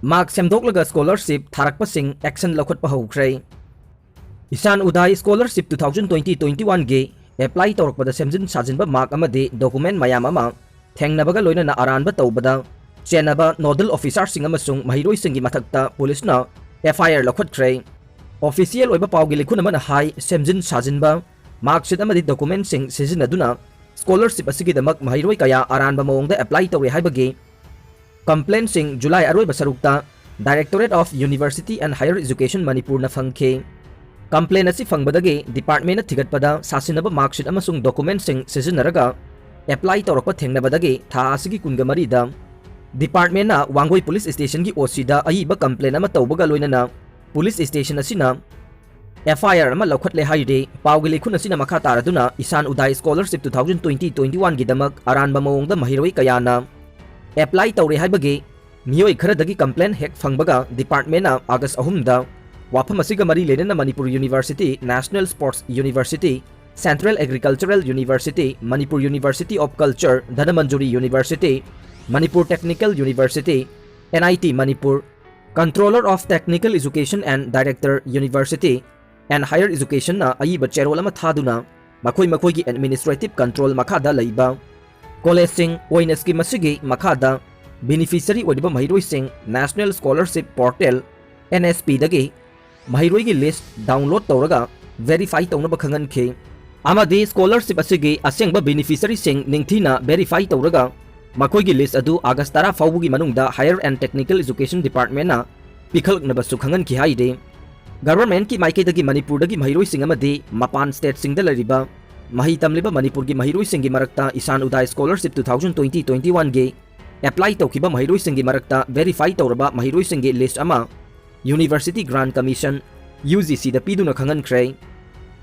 Mark Semdoklaga Scholarship Tharakpasing Action Loukhatpa Houkhre Isan Uday Scholarship 2020-21 ge apply tawrkpada semjin sajinba mark amade document mayam ama thengnabaga loina na aranba tawbada chenaba nodal officer sing amasung mahiroi singi mathakta police na FIR Loukhatkhre official oiba pawgi likhun amana hai semjin sajinba mark sheet amade document sing sijinaduna scholarship asigi damak mahiroi kaya aranba mawongda apply tawre haibage complaint sing July aroi basarukta Directorate of University and Higher Education Manipur na fangke complaint asi fangbadage department na thigatpada sasinaba marksheet amasung document sing sizinaraga apply tawrakpa thengnabadage tha asigi kungamari da department na wangoi police station gi OC da aiba complaint ama tawbaga loinana police station asina FIR ama laukhatle haide pawgi likhun asina makha taraduna Isan Uday Scholarship 2020-21 gi damak aranba mawongda mahiroi kayana apply tawre haibage miyoi kharadagi complaint hek fangbaga department na August 3 da wafam asiga mari lenana Manipur University, National Sports University, Central Agricultural University, Manipur University of Culture, Dhanamanjuri University, Manipur Technical University, NIT Manipur, Controller of Technical Education and Director University and Higher Education na aiba cherol ama thaduna makoi gi administrative control makada laiba college sing oina scheme asigi makada beneficiary oiba mahiroi sing National Scholarship Portal NSP dagi mahiroi gi list download tawraga verify tawnaba khanganke amadi scholarship asigi asengba beneficiary sing ningthina verify tawraga makoi gi list adu August 10 fawbugi manungda Higher and Technical Education Department na pikhalnaba su khanganki haide government ki maike dagi Manipur dagi mahiroi sing amadi mapan state sing da lariba mahi tamliba Manipur gi mahiroi sing gi marakta Isan Uday Scholarship 2020-21 ge apply tawkiba mahiroi sing gi marakta verify tawraba mahiroi sing gi list ama University Grant Commission UGC da piduna khangankhre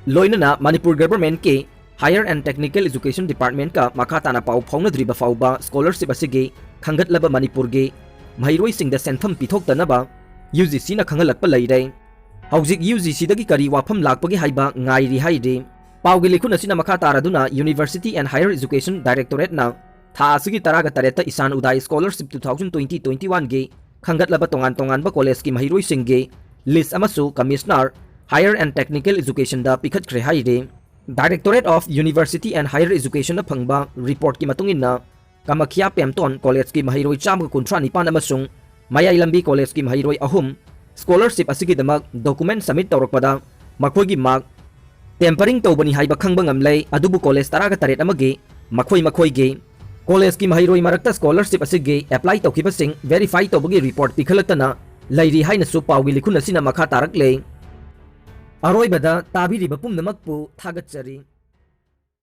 loinana Manipur government ke Higher and Technical Education Department ka makata na pau phaunadriba fauba scholarship asigi khangatlaba Manipur ge mahiroi sing da sentham pithoktanaba UGC na khangalakpa leire hawjik UGC dagi kari wafam lakpagi haiba ngairi haide pawgi likhun asina makha taraduna University and Higher Education Directorate na tha asigi taraga tareta Isan Uday Scholarship 2020-21 ge khangatlaba tongan ba college ki mahiroi sing ge list amasu Commissioner Higher and Technical Education da pikhatkhre haide Directorate of University and Higher Education na phangba report ki matungin na Kamakhya Pemton College ki mahiroi 139 amasung Mayai Lambi College ki mahiroi 3 scholarship asigi damak document submit tawrakpada makhoi gi mark tempering tawbani haiba khangba ngamlei adubu college taraga taret amage makhoi ge college ki mahiroi marakta scholarship asigi apply tawkibasing verify tawbagi report pikhalatana lairi haina su pawgi likhun asina makha tarakle aroibada tabiriba pumnamakpu thagatchari